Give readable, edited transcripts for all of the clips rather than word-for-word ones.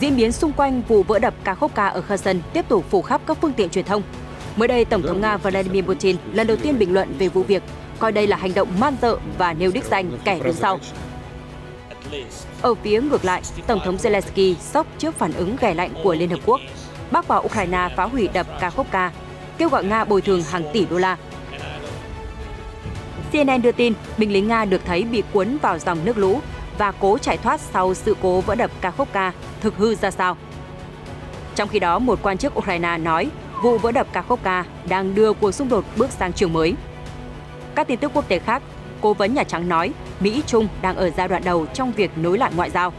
Diễn biến xung quanh vụ vỡ đập Kakhovka ở Kherson tiếp tục phủ khắp các phương tiện truyền thông. Mới đây, Tổng thống Nga Vladimir Putin lần đầu tiên bình luận về vụ việc, coi đây là hành động man dợ và nêu đích danh kẻ đứng sau. Ở phía ngược lại, Tổng thống Zelensky sốc trước phản ứng ghẻ lạnh của Liên Hợp Quốc, bác bỏ Ukraine phá hủy đập Kakhovka, kêu gọi Nga bồi thường hàng tỷ đô la. CNN đưa tin, binh lính Nga được thấy bị cuốn vào dòng nước lũ và cố chạy thoát sau sự cố vỡ đập Kakhovka thực hư ra sao. Trong khi đó, một quan chức Ukraine nói vụ vỡ đập Kakhovka đang đưa cuộc xung đột bước sang trường mới. Các tin tức quốc tế khác, Cố vấn Nhà Trắng nói Mỹ-Trung đang ở giai đoạn đầu trong việc nối lại ngoại giao.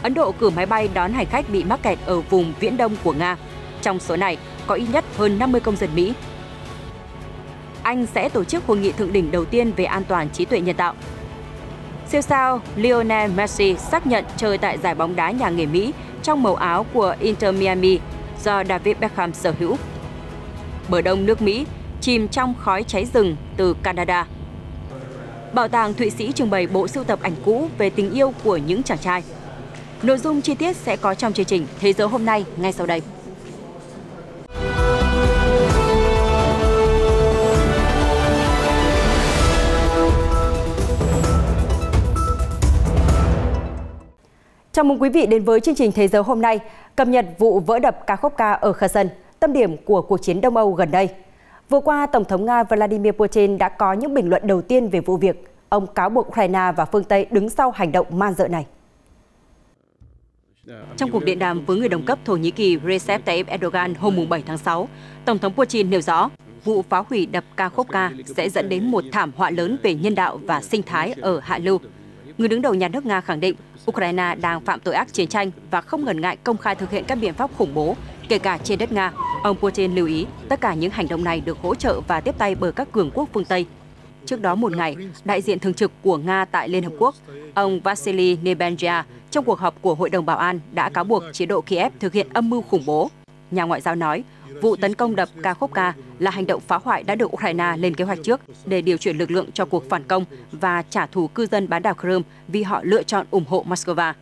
Ấn Độ cử máy bay đón hành khách bị mắc kẹt ở vùng viễn đông của Nga. Trong số này, có ít nhất hơn 50 công dân Mỹ. Anh sẽ tổ chức hội nghị thượng đỉnh đầu tiên về an toàn trí tuệ nhân tạo. Siêu sao Lionel Messi xác nhận chơi tại giải bóng đá nhà nghề Mỹ trong màu áo của Inter Miami do David Beckham sở hữu. Bờ đông nước Mỹ chìm trong khói cháy rừng từ Canada. Bảo tàng Thụy Sĩ trưng bày bộ sưu tập ảnh cũ về tình yêu của những chàng trai. Nội dung chi tiết sẽ có trong chương trình Thế giới hôm nay ngay sau đây. Chào mừng quý vị đến với chương trình Thế giới hôm nay, cập nhật vụ vỡ đập Kakhovka ở Kherson, tâm điểm của cuộc chiến Đông Âu gần đây. Vừa qua, Tổng thống Nga Vladimir Putin đã có những bình luận đầu tiên về vụ việc. Ông cáo buộc Ukraine và phương Tây đứng sau hành động man dợ này. Trong cuộc điện đàm với người đồng cấp Thổ Nhĩ Kỳ Recep Tayyip Erdogan hôm 7 tháng 6, Tổng thống Putin nêu rõ vụ phá hủy đập Kakhovka sẽ dẫn đến một thảm họa lớn về nhân đạo và sinh thái ở hạ lưu. Người đứng đầu nhà nước Nga khẳng định Ukraine đang phạm tội ác chiến tranh và không ngần ngại công khai thực hiện các biện pháp khủng bố, kể cả trên đất Nga. Ông Putin lưu ý tất cả những hành động này được hỗ trợ và tiếp tay bởi các cường quốc phương Tây. Trước đó một ngày, đại diện thường trực của Nga tại Liên Hợp Quốc, ông Vasily Nebenzia, trong cuộc họp của Hội đồng Bảo an đã cáo buộc chế độ Kiev thực hiện âm mưu khủng bố. Nhà ngoại giao nói, vụ tấn công đập Kakhovka là hành động phá hoại đã được Ukraine lên kế hoạch trước để điều chuyển lực lượng cho cuộc phản công và trả thù cư dân bán đảo Crimea vì họ lựa chọn ủng hộ Moscow.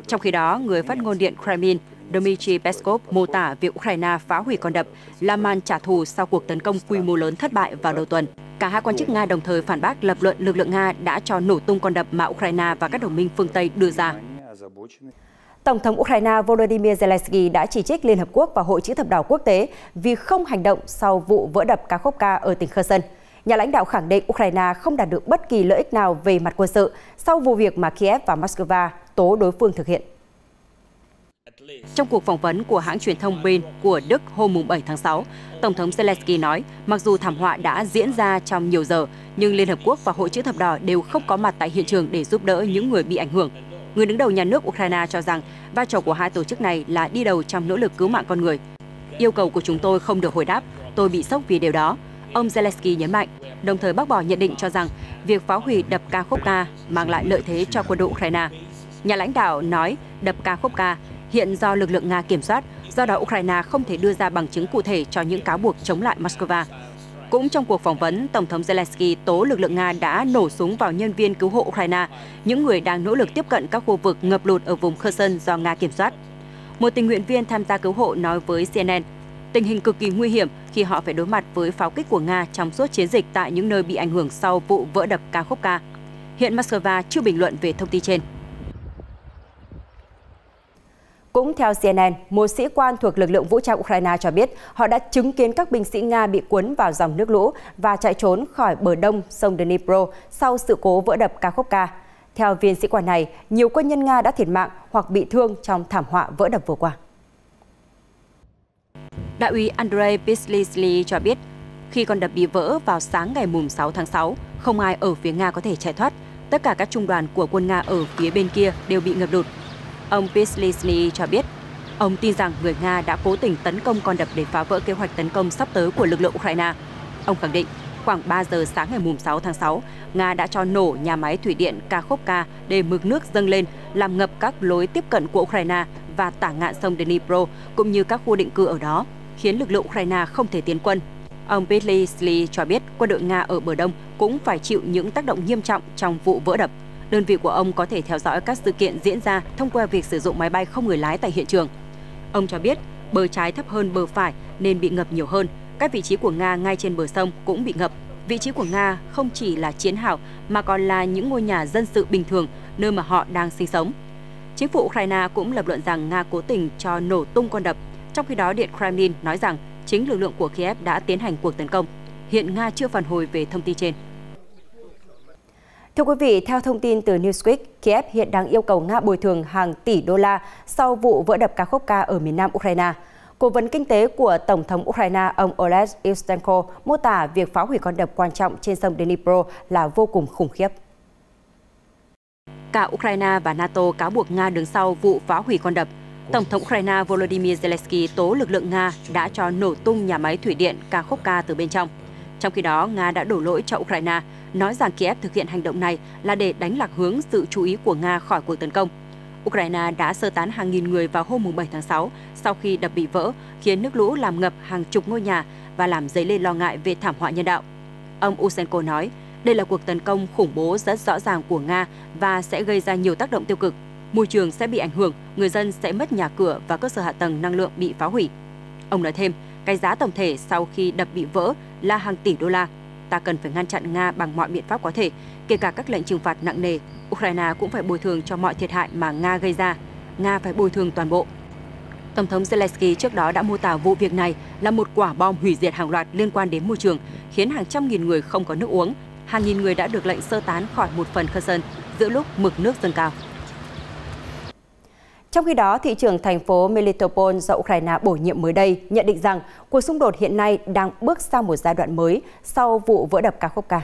Trong khi đó, người phát ngôn Điện Kremlin Dmitry Peskov mô tả việc Ukraine phá hủy con đập là màn trả thù sau cuộc tấn công quy mô lớn thất bại vào đầu tuần. Cả hai quan chức Nga đồng thời phản bác lập luận lực lượng Nga đã cho nổ tung con đập mà Ukraine và các đồng minh phương Tây đưa ra. Tổng thống Ukraine Volodymyr Zelensky đã chỉ trích Liên Hợp Quốc và Hội Chữ thập đỏ quốc tế vì không hành động sau vụ vỡ đập Kakhovka ở tỉnh Kherson. Nhà lãnh đạo khẳng định Ukraine không đạt được bất kỳ lợi ích nào về mặt quân sự sau vụ việc mà Kiev và Moscow tố đối phương thực hiện. Trong cuộc phỏng vấn của hãng truyền thông Bild của Đức hôm 7 tháng 6, Tổng thống Zelensky nói mặc dù thảm họa đã diễn ra trong nhiều giờ, nhưng Liên Hợp Quốc và Hội Chữ thập đỏ đều không có mặt tại hiện trường để giúp đỡ những người bị ảnh hưởng. Người đứng đầu nhà nước Ukraine cho rằng vai trò của hai tổ chức này là đi đầu trong nỗ lực cứu mạng con người. Yêu cầu của chúng tôi không được hồi đáp, tôi bị sốc vì điều đó, ông Zelensky nhấn mạnh, đồng thời bác bỏ nhận định cho rằng việc phá hủy đập Kakhovka mang lại lợi thế cho quân đội Ukraine. Nhà lãnh đạo nói đập Kakhovka hiện do lực lượng Nga kiểm soát, do đó Ukraine không thể đưa ra bằng chứng cụ thể cho những cáo buộc chống lại Moscow. Cũng trong cuộc phỏng vấn, Tổng thống Zelensky tố lực lượng Nga đã nổ súng vào nhân viên cứu hộ Ukraine, những người đang nỗ lực tiếp cận các khu vực ngập lụt ở vùng Kherson do Nga kiểm soát. Một tình nguyện viên tham gia cứu hộ nói với CNN, tình hình cực kỳ nguy hiểm khi họ phải đối mặt với pháo kích của Nga trong suốt chiến dịch tại những nơi bị ảnh hưởng sau vụ vỡ đập Kakhovka. Hiện Moscow chưa bình luận về thông tin trên. Cũng theo CNN, một sĩ quan thuộc lực lượng vũ trang Ukraine cho biết họ đã chứng kiến các binh sĩ Nga bị cuốn vào dòng nước lũ và chạy trốn khỏi bờ đông sông Dnipro sau sự cố vỡ đập Kakhovka. Theo viên sĩ quan này, nhiều quân nhân Nga đã thiệt mạng hoặc bị thương trong thảm họa vỡ đập vừa qua. Đại úy Andrei Pislisly cho biết, khi con đập bị vỡ vào sáng ngày 6 tháng 6, không ai ở phía Nga có thể chạy thoát. Tất cả các trung đoàn của quân Nga ở phía bên kia đều bị ngập lụt. Ông Pislisny cho biết, ông tin rằng người Nga đã cố tình tấn công con đập để phá vỡ kế hoạch tấn công sắp tới của lực lượng Ukraine. Ông khẳng định, khoảng 3 giờ sáng ngày 6 tháng 6, Nga đã cho nổ nhà máy thủy điện Kakhovka để mực nước dâng lên, làm ngập các lối tiếp cận của Ukraine và tả ngạn sông Dnipro, cũng như các khu định cư ở đó, khiến lực lượng Ukraine không thể tiến quân. Ông Pislisny cho biết quân đội Nga ở bờ đông cũng phải chịu những tác động nghiêm trọng trong vụ vỡ đập. Đơn vị của ông có thể theo dõi các sự kiện diễn ra thông qua việc sử dụng máy bay không người lái tại hiện trường. Ông cho biết bờ trái thấp hơn bờ phải nên bị ngập nhiều hơn. Các vị trí của Nga ngay trên bờ sông cũng bị ngập. Vị trí của Nga không chỉ là chiến hào mà còn là những ngôi nhà dân sự bình thường nơi mà họ đang sinh sống. Chính phủ Ukraine cũng lập luận rằng Nga cố tình cho nổ tung con đập. Trong khi đó, Điện Kremlin nói rằng chính lực lượng của Kiev đã tiến hành cuộc tấn công. Hiện Nga chưa phản hồi về thông tin trên. Thưa quý vị, theo thông tin từ Newsweek, Kiev hiện đang yêu cầu Nga bồi thường hàng tỷ đô la sau vụ vỡ đập Kakhovka ở miền nam Ukraine. Cố vấn kinh tế của Tổng thống Ukraine ông Oleg Yushchenko mô tả việc phá hủy con đập quan trọng trên sông Dnipro là vô cùng khủng khiếp. Cả Ukraine và NATO cáo buộc Nga đứng sau vụ phá hủy con đập. Tổng thống Ukraine Volodymyr Zelensky tố lực lượng Nga đã cho nổ tung nhà máy thủy điện Kakhovka từ bên trong. Trong khi đó, Nga đã đổ lỗi cho Ukraine, nói rằng Kiev thực hiện hành động này là để đánh lạc hướng sự chú ý của Nga khỏi cuộc tấn công. Ukraine đã sơ tán hàng nghìn người vào hôm 7 tháng 6 sau khi đập bị vỡ, khiến nước lũ làm ngập hàng chục ngôi nhà và làm dấy lên lo ngại về thảm họa nhân đạo. Ông Yushchenko nói, đây là cuộc tấn công khủng bố rất rõ ràng của Nga và sẽ gây ra nhiều tác động tiêu cực. Môi trường sẽ bị ảnh hưởng, người dân sẽ mất nhà cửa và cơ sở hạ tầng năng lượng bị phá hủy. Ông nói thêm, cái giá tổng thể sau khi đập bị vỡ là hàng tỷ đô la. Ta cần phải ngăn chặn Nga bằng mọi biện pháp có thể, kể cả các lệnh trừng phạt nặng nề. Ukraine cũng phải bồi thường cho mọi thiệt hại mà Nga gây ra. Nga phải bồi thường toàn bộ. Tổng thống Zelensky trước đó đã mô tả vụ việc này là một quả bom hủy diệt hàng loạt liên quan đến môi trường, khiến hàng trăm nghìn người không có nước uống. Hàng nghìn người đã được lệnh sơ tán khỏi một phần Kherson giữa lúc mực nước dâng cao. Trong khi đó, thị trưởng thành phố Melitopol do Ukraine bổ nhiệm mới đây nhận định rằng cuộc xung đột hiện nay đang bước sang một giai đoạn mới sau vụ vỡ đập Kakhovka.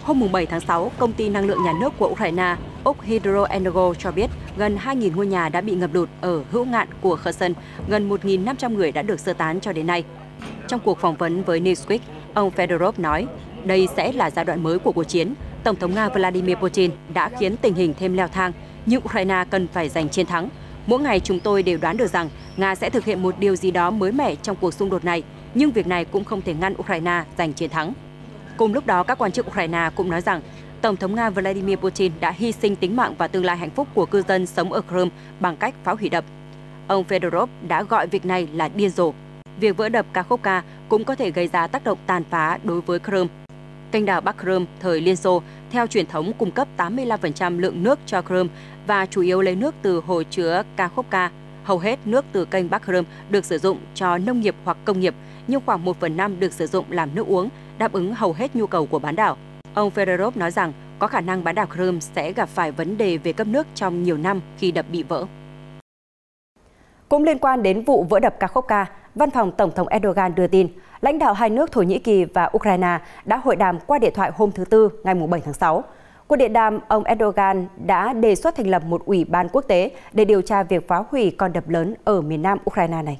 Hôm 7 tháng 6, Công ty Năng lượng Nhà nước của Ukraine, Ukhrhydroenergo cho biết gần 2.000 ngôi nhà đã bị ngập lụt ở hữu ngạn của Kherson, gần 1.500 người đã được sơ tán cho đến nay. Trong cuộc phỏng vấn với Newsweek, ông Fedorov nói, đây sẽ là giai đoạn mới của cuộc chiến. Tổng thống Nga Vladimir Putin đã khiến tình hình thêm leo thang, nhưng Ukraine cần phải giành chiến thắng. Mỗi ngày chúng tôi đều đoán được rằng Nga sẽ thực hiện một điều gì đó mới mẻ trong cuộc xung đột này, nhưng việc này cũng không thể ngăn Ukraine giành chiến thắng. Cùng lúc đó, các quan chức Ukraine cũng nói rằng Tổng thống Nga Vladimir Putin đã hy sinh tính mạng và tương lai hạnh phúc của cư dân sống ở Crimea bằng cách phá hủy đập. Ông Fedorov đã gọi việc này là điên rồ. Việc vỡ đập Kakhovka cũng có thể gây ra tác động tàn phá đối với Crimea. Kênh đảo Bắc Crimea thời Liên Xô theo truyền thống cung cấp 85% lượng nước cho Crimea và chủ yếu lấy nước từ hồ chứa Kakhovka. Hầu hết nước từ kênh Bắc Crimea được sử dụng cho nông nghiệp hoặc công nghiệp, nhưng khoảng 1/5 được sử dụng làm nước uống, đáp ứng hầu hết nhu cầu của bán đảo. Ông Fedorov nói rằng có khả năng bán đảo Crimea sẽ gặp phải vấn đề về cấp nước trong nhiều năm khi đập bị vỡ. Cũng liên quan đến vụ vỡ đập Kakhovka, Văn phòng Tổng thống Erdogan đưa tin, lãnh đạo hai nước Thổ Nhĩ Kỳ và Ukraine đã hội đàm qua điện thoại hôm thứ Tư, ngày 7 tháng 6. Cuộc điện đàm, ông Erdogan đã đề xuất thành lập một ủy ban quốc tế để điều tra việc phá hủy con đập lớn ở miền nam Ukraine này.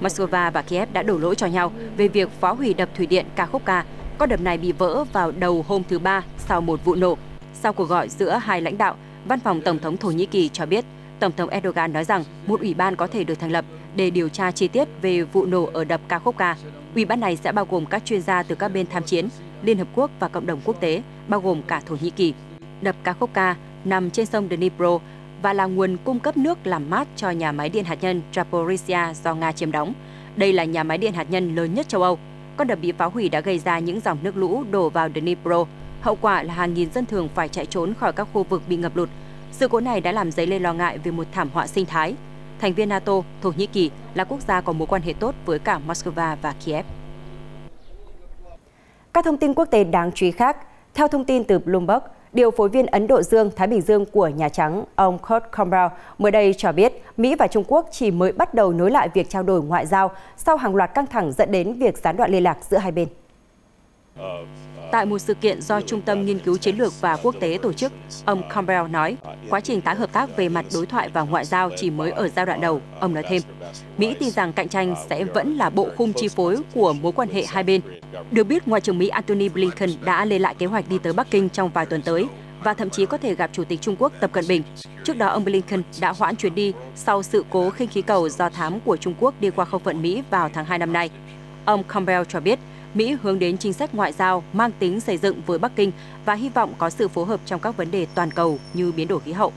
Moscow và Kiev đã đổ lỗi cho nhau về việc phá hủy đập thủy điện Kakhovka. Con đập này bị vỡ vào đầu hôm thứ Ba sau một vụ nổ. Sau cuộc gọi giữa hai lãnh đạo, Văn phòng Tổng thống Thổ Nhĩ Kỳ cho biết, Tổng thống Erdogan nói rằng một ủy ban có thể được thành lập để điều tra chi tiết về vụ nổ ở đập Kakhovka. Ủy ban này sẽ bao gồm các chuyên gia từ các bên tham chiến, Liên Hợp Quốc và cộng đồng quốc tế, bao gồm cả Thổ Nhĩ Kỳ. Đập Kakhovka nằm trên sông Dnipro và là nguồn cung cấp nước làm mát cho nhà máy điện hạt nhân Zaporizhzhia do Nga chiếm đóng. Đây là nhà máy điện hạt nhân lớn nhất châu Âu. Con đập bị phá hủy đã gây ra những dòng nước lũ đổ vào Dnipro. Hậu quả là hàng nghìn dân thường phải chạy trốn khỏi các khu vực bị ngập lụt. Sự cố này đã làm dấy lên lo ngại về một thảm họa sinh thái. Thành viên NATO, Thổ Nhĩ Kỳ là quốc gia có mối quan hệ tốt với cả Moscow và Kiev. Các thông tin quốc tế đáng chú ý khác, theo thông tin từ Bloomberg, điều phối viên Ấn Độ Dương-Thái Bình Dương của Nhà Trắng, ông Kurt Campbell, mới đây cho biết Mỹ và Trung Quốc chỉ mới bắt đầu nối lại việc trao đổi ngoại giao sau hàng loạt căng thẳng dẫn đến việc gián đoạn liên lạc giữa hai bên. Tại một sự kiện do Trung tâm Nghiên cứu Chiến lược và Quốc tế tổ chức, ông Campbell nói, quá trình tái hợp tác về mặt đối thoại và ngoại giao chỉ mới ở giai đoạn đầu. Ông nói thêm, Mỹ tin rằng cạnh tranh sẽ vẫn là bộ khung chi phối của mối quan hệ hai bên. Được biết, Ngoại trưởng Mỹ Antony Blinken đã lên lại kế hoạch đi tới Bắc Kinh trong vài tuần tới và thậm chí có thể gặp Chủ tịch Trung Quốc Tập Cận Bình. Trước đó, ông Blinken đã hoãn chuyến đi sau sự cố khinh khí cầu do thám của Trung Quốc đi qua không phận Mỹ vào tháng 2 năm nay. Ông Campbell cho biết, Mỹ hướng đến chính sách ngoại giao mang tính xây dựng với Bắc Kinh và hy vọng có sự phối hợp trong các vấn đề toàn cầu như biến đổi khí hậu.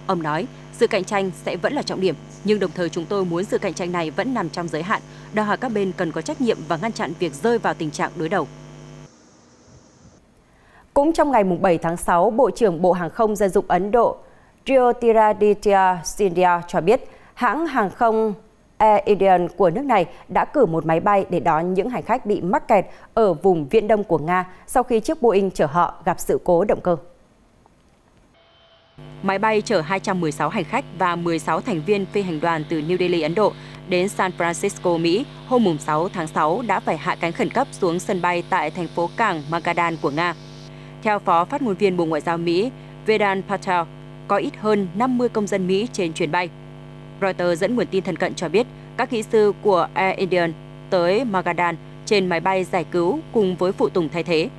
Ông nói, sự cạnh tranh sẽ vẫn là trọng điểm, nhưng đồng thời chúng tôi muốn sự cạnh tranh này vẫn nằm trong giới hạn, đòi hỏi các bên cần có trách nhiệm và ngăn chặn việc rơi vào tình trạng đối đầu. Cũng trong ngày 7 tháng 6, Bộ trưởng Bộ Hàng không Dân dụng Ấn Độ Jyotiraditya Scindia cho biết hãng hàng không Air India của nước này đã cử một máy bay để đón những hành khách bị mắc kẹt ở vùng Viễn Đông của Nga sau khi chiếc Boeing chở họ gặp sự cố động cơ. Máy bay chở 216 hành khách và 16 thành viên phi hành đoàn từ New Delhi, Ấn Độ đến San Francisco, Mỹ hôm 6 tháng 6 đã phải hạ cánh khẩn cấp xuống sân bay tại thành phố cảng Magadan của Nga. Theo Phó Phát ngôn viên Bộ Ngoại giao Mỹ Vedant Patel, có ít hơn 50 công dân Mỹ trên chuyến bay. Reuters dẫn nguồn tin thân cận cho biết các kỹ sư của Air India tới Magadan trên máy bay giải cứu cùng với phụ tùng thay thế.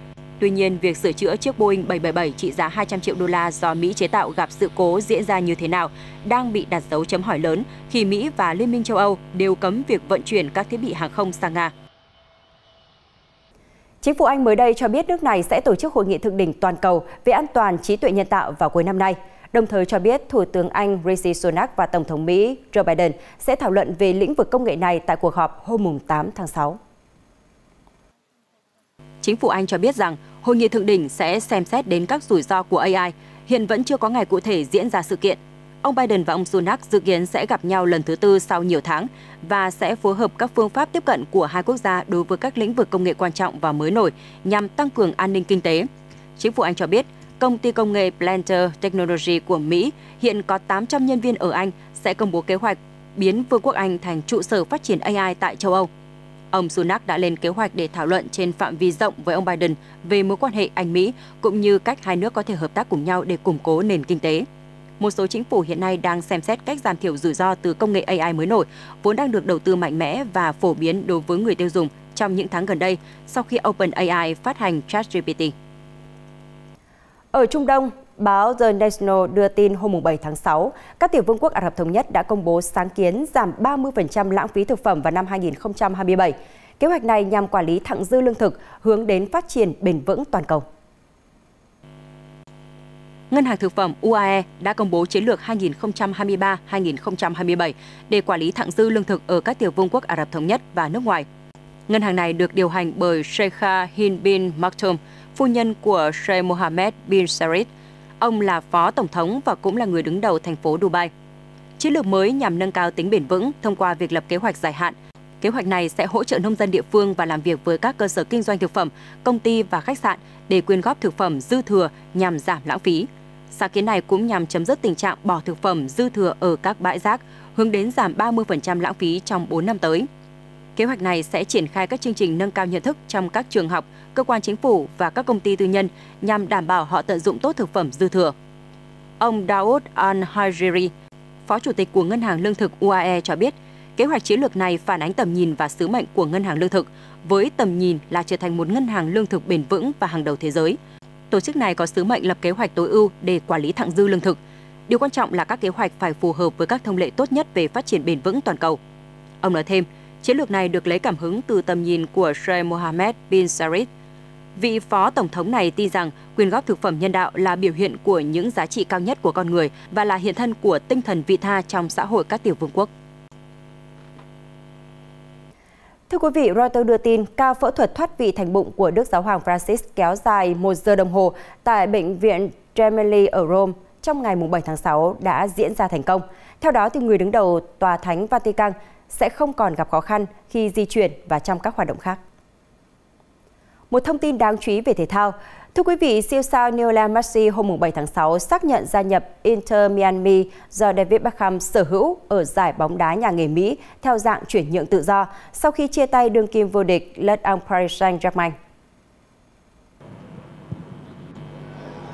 Tuy nhiên, việc sửa chữa chiếc Boeing 777 trị giá 200 triệu đô la do Mỹ chế tạo gặp sự cố diễn ra như thế nào đang bị đặt dấu chấm hỏi lớn khi Mỹ và Liên minh châu Âu đều cấm việc vận chuyển các thiết bị hàng không sang Nga. Chính phủ Anh mới đây cho biết nước này sẽ tổ chức hội nghị thượng đỉnh toàn cầu về an toàn trí tuệ nhân tạo vào cuối năm nay, đồng thời cho biết Thủ tướng Anh Rishi Sunak và Tổng thống Mỹ Joe Biden sẽ thảo luận về lĩnh vực công nghệ này tại cuộc họp hôm 8 tháng 6. Chính phủ Anh cho biết rằng hội nghị thượng đỉnh sẽ xem xét đến các rủi ro của AI, hiện vẫn chưa có ngày cụ thể diễn ra sự kiện. Ông Biden và ông Sunak dự kiến sẽ gặp nhau lần thứ tư sau nhiều tháng và sẽ phối hợp các phương pháp tiếp cận của hai quốc gia đối với các lĩnh vực công nghệ quan trọng và mới nổi nhằm tăng cường an ninh kinh tế. Chính phủ Anh cho biết, công ty công nghệ Planter Technology của Mỹ hiện có 800 nhân viên ở Anh sẽ công bố kế hoạch biến Vương quốc Anh thành trụ sở phát triển AI tại châu Âu. Ông Sunak đã lên kế hoạch để thảo luận trên phạm vi rộng với ông Biden về mối quan hệ Anh-Mỹ cũng như cách hai nước có thể hợp tác cùng nhau để củng cố nền kinh tế. Một số chính phủ hiện nay đang xem xét cách giảm thiểu rủi ro từ công nghệ AI mới nổi, vốn đang được đầu tư mạnh mẽ và phổ biến đối với người tiêu dùng trong những tháng gần đây sau khi OpenAI phát hành ChatGPT. Ở Trung Đông, báo The National đưa tin hôm 7 tháng 6, các tiểu vương quốc Ả Rập Thống Nhất đã công bố sáng kiến giảm 30% lãng phí thực phẩm vào năm 2027. Kế hoạch này nhằm quản lý thặng dư lương thực, hướng đến phát triển bền vững toàn cầu. Ngân hàng Thực phẩm UAE đã công bố chiến lược 2023-2027 để quản lý thặng dư lương thực ở các tiểu vương quốc Ả Rập Thống Nhất và nước ngoài. Ngân hàng này được điều hành bởi Sheikha Hind bin Maktoum, phu nhân của Sheikh Mohammed bin Zayed. Ông là phó tổng thống và cũng là người đứng đầu thành phố Dubai. Chiến lược mới nhằm nâng cao tính bền vững thông qua việc lập kế hoạch dài hạn. Kế hoạch này sẽ hỗ trợ nông dân địa phương và làm việc với các cơ sở kinh doanh thực phẩm, công ty và khách sạn để quyên góp thực phẩm dư thừa nhằm giảm lãng phí. Sáng kiến này cũng nhằm chấm dứt tình trạng bỏ thực phẩm dư thừa ở các bãi rác, hướng đến giảm 30% lãng phí trong 4 năm tới. Kế hoạch này sẽ triển khai các chương trình nâng cao nhận thức trong các trường học, cơ quan chính phủ và các công ty tư nhân nhằm đảm bảo họ tận dụng tốt thực phẩm dư thừa. Ông Daoud Al-Hajiri, Phó Chủ tịch của Ngân hàng Lương thực UAE cho biết, kế hoạch chiến lược này phản ánh tầm nhìn và sứ mệnh của Ngân hàng Lương thực, với tầm nhìn là trở thành một ngân hàng lương thực bền vững và hàng đầu thế giới. Tổ chức này có sứ mệnh lập kế hoạch tối ưu để quản lý thặng dư lương thực. Điều quan trọng là các kế hoạch phải phù hợp với các thông lệ tốt nhất về phát triển bền vững toàn cầu. Ông nói thêm, chiến lược này được lấy cảm hứng từ tầm nhìn của Sheikh Mohammed bin Zayed. Vị phó tổng thống này tin rằng quyên góp thực phẩm nhân đạo là biểu hiện của những giá trị cao nhất của con người và là hiện thân của tinh thần vị tha trong xã hội các tiểu vương quốc. Thưa quý vị, Reuters đưa tin ca phẫu thuật thoát vị thành bụng của Đức Giáo hoàng Francis kéo dài 1 giờ đồng hồ tại Bệnh viện Gemelli ở Rome trong ngày 7 tháng 6 đã diễn ra thành công. Theo đó, người đứng đầu Tòa Thánh Vatican sẽ không còn gặp khó khăn khi di chuyển và trong các hoạt động khác. Một thông tin đáng chú ý về thể thao. Thưa quý vị, siêu sao Lionel Messi hôm 7 tháng 6 xác nhận gia nhập Inter Miami do David Beckham sở hữu ở giải bóng đá nhà nghề Mỹ theo dạng chuyển nhượng tự do sau khi chia tay đương kim vô địch Les Angeles Paris Saint-Germain.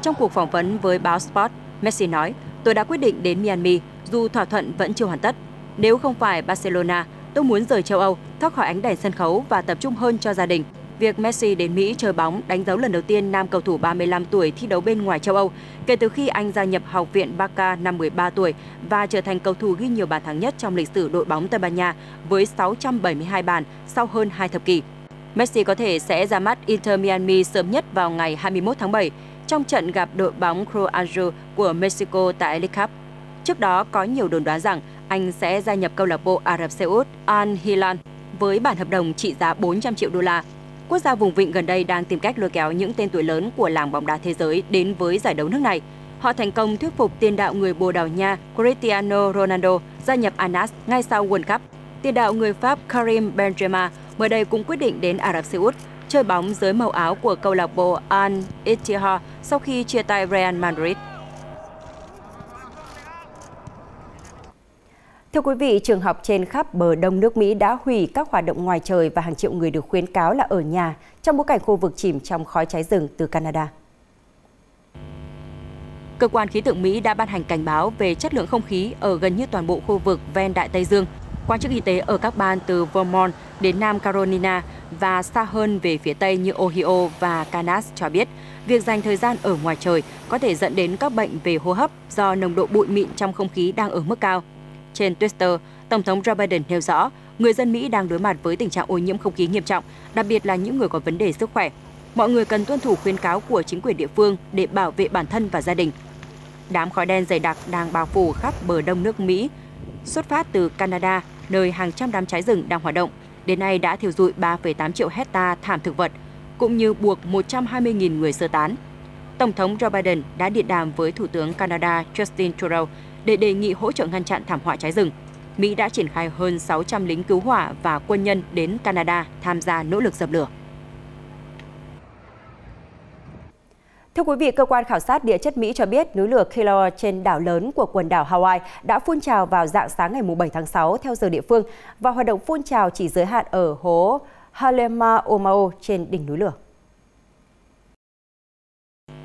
Trong cuộc phỏng vấn với báo Sport, Messi nói, tôi đã quyết định đến Miami dù thỏa thuận vẫn chưa hoàn tất. Nếu không phải Barcelona, tôi muốn rời châu Âu, thoát khỏi ánh đèn sân khấu và tập trung hơn cho gia đình. Việc Messi đến Mỹ chơi bóng đánh dấu lần đầu tiên nam cầu thủ 35 tuổi thi đấu bên ngoài châu Âu kể từ khi anh gia nhập Học viện Barca năm 13 tuổi và trở thành cầu thủ ghi nhiều bàn thắng nhất trong lịch sử đội bóng Tây Ban Nha với 672 bàn sau hơn 2 thập kỷ. Messi có thể sẽ ra mắt Inter Miami sớm nhất vào ngày 21 tháng 7 trong trận gặp đội bóng Cruz Azul của Mexico tại League Cup. Trước đó có nhiều đồn đoán rằng anh sẽ gia nhập câu lạc bộ Ả Rập Xê Út Al Hilal với bản hợp đồng trị giá 400 triệu đô la. Quốc gia vùng vịnh gần đây đang tìm cách lôi kéo những tên tuổi lớn của làng bóng đá thế giới đến với giải đấu nước này. Họ thành công thuyết phục tiền đạo người Bồ Đào Nha Cristiano Ronaldo gia nhập Al Nassr ngay sau World Cup. Tiền đạo người Pháp Karim Benzema mới đây cũng quyết định đến Ả Rập Xê Út chơi bóng dưới màu áo của câu lạc bộ Al Ittihad sau khi chia tay Real Madrid. Thưa quý vị, trường học trên khắp bờ đông nước Mỹ đã hủy các hoạt động ngoài trời và hàng triệu người được khuyến cáo là ở nhà trong bối cảnh khu vực chìm trong khói cháy rừng từ Canada. Cơ quan khí tượng Mỹ đã ban hành cảnh báo về chất lượng không khí ở gần như toàn bộ khu vực ven Đại Tây Dương. Quan chức y tế ở các bang từ Vermont đến Nam Carolina và xa hơn về phía Tây như Ohio và Kansas cho biết, việc dành thời gian ở ngoài trời có thể dẫn đến các bệnh về hô hấp do nồng độ bụi mịn trong không khí đang ở mức cao. Trên Twitter, Tổng thống Joe Biden nêu rõ, người dân Mỹ đang đối mặt với tình trạng ô nhiễm không khí nghiêm trọng, đặc biệt là những người có vấn đề sức khỏe. Mọi người cần tuân thủ khuyến cáo của chính quyền địa phương để bảo vệ bản thân và gia đình. Đám khói đen dày đặc đang bao phủ khắp bờ đông nước Mỹ, xuất phát từ Canada, nơi hàng trăm đám cháy rừng đang hoạt động. Đến nay đã thiêu rụi 3,8 triệu hecta thảm thực vật, cũng như buộc 120.000 người sơ tán. Tổng thống Joe Biden đã điện đàm với Thủ tướng Canada Justin Trudeau để đề nghị hỗ trợ ngăn chặn thảm họa cháy rừng. Mỹ đã triển khai hơn 600 lính cứu hỏa và quân nhân đến Canada tham gia nỗ lực dập lửa. Thưa quý vị, cơ quan khảo sát địa chất Mỹ cho biết núi lửa Kilauea trên đảo lớn của quần đảo Hawaii đã phun trào vào rạng sáng ngày 7 tháng 6 theo giờ địa phương và hoạt động phun trào chỉ giới hạn ở hố Halemaumau trên đỉnh núi lửa.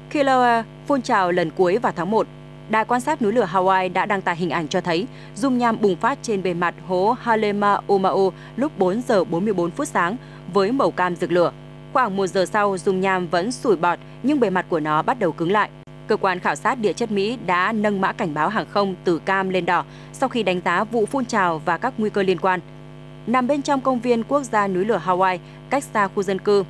Kilauea phun trào lần cuối vào tháng 1. Đài quan sát núi lửa Hawaii đã đăng tải hình ảnh cho thấy dung nham bùng phát trên bề mặt hố Halemaumau lúc 4 giờ 44 phút sáng với màu cam rực lửa. Khoảng 1 giờ sau, dung nham vẫn sủi bọt nhưng bề mặt của nó bắt đầu cứng lại. Cơ quan khảo sát địa chất Mỹ đã nâng mã cảnh báo hàng không từ cam lên đỏ sau khi đánh giá vụ phun trào và các nguy cơ liên quan. Nằm bên trong công viên quốc gia núi lửa Hawaii, cách xa khu dân cư,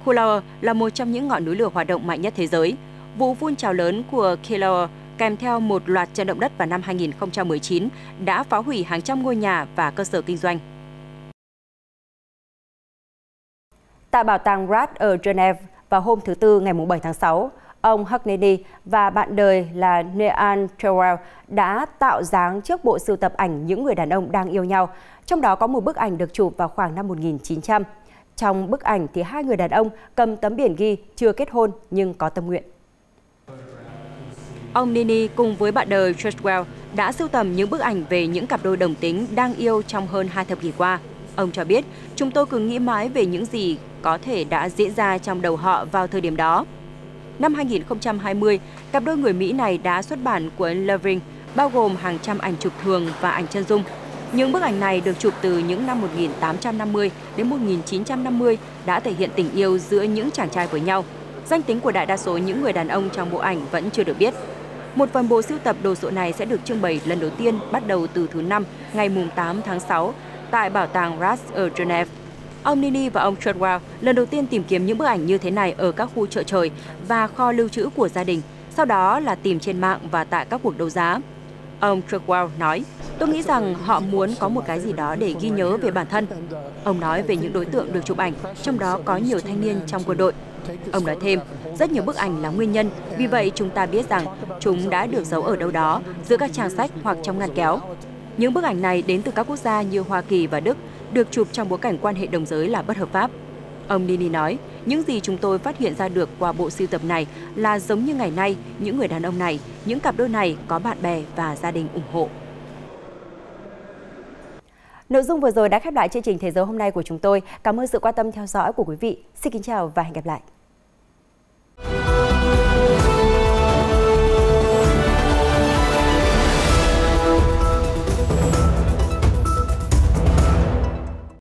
Kilauea là một trong những ngọn núi lửa hoạt động mạnh nhất thế giới. Vụ phun trào lớn của Kilauea kèm theo một loạt trận động đất vào năm 2019 đã phá hủy hàng trăm ngôi nhà và cơ sở kinh doanh. Tại bảo tàng Rat ở Geneva vào hôm thứ Tư ngày 7 tháng 6, ông Houdini và bạn đời là Neil Tyrrell đã tạo dáng trước bộ sưu tập ảnh những người đàn ông đang yêu nhau. Trong đó có một bức ảnh được chụp vào khoảng năm 1900. Trong bức ảnh thì hai người đàn ông cầm tấm biển ghi chưa kết hôn nhưng có tâm nguyện. Ông Nini cùng với bạn đời Tyrrell đã sưu tầm những bức ảnh về những cặp đôi đồng tính đang yêu trong hơn 2 thập kỷ qua. Ông cho biết, chúng tôi cứ nghĩ mãi về những gì có thể đã diễn ra trong đầu họ vào thời điểm đó. Năm 2020, cặp đôi người Mỹ này đã xuất bản cuốn Loving, bao gồm hàng trăm ảnh chụp thường và ảnh chân dung. Những bức ảnh này được chụp từ những năm 1850 đến 1950 đã thể hiện tình yêu giữa những chàng trai với nhau. Danh tính của đại đa số những người đàn ông trong bộ ảnh vẫn chưa được biết. Một phần bộ sưu tập đồ sộ này sẽ được trưng bày lần đầu tiên bắt đầu từ thứ Năm, ngày 8 tháng 6, tại bảo tàng Ras ở Geneva. Ông Nini và ông Tyrrell lần đầu tiên tìm kiếm những bức ảnh như thế này ở các khu chợ trời và kho lưu trữ của gia đình, sau đó là tìm trên mạng và tại các cuộc đấu giá. Ông Tyrrell nói, tôi nghĩ rằng họ muốn có một cái gì đó để ghi nhớ về bản thân. Ông nói về những đối tượng được chụp ảnh, trong đó có nhiều thanh niên trong quân đội. Ông nói thêm, rất nhiều bức ảnh là nguyên nhân, vì vậy chúng ta biết rằng chúng đã được giấu ở đâu đó, giữa các trang sách hoặc trong ngăn kéo. Những bức ảnh này đến từ các quốc gia như Hoa Kỳ và Đức, được chụp trong bối cảnh quan hệ đồng giới là bất hợp pháp. Ông Nini nói, những gì chúng tôi phát hiện ra được qua bộ sưu tập này là giống như ngày nay, những người đàn ông này, những cặp đôi này có bạn bè và gia đình ủng hộ. Nội dung vừa rồi đã khép lại chương trình Thế giới hôm nay của chúng tôi. Cảm ơn sự quan tâm theo dõi của quý vị. Xin kính chào và hẹn gặp lại.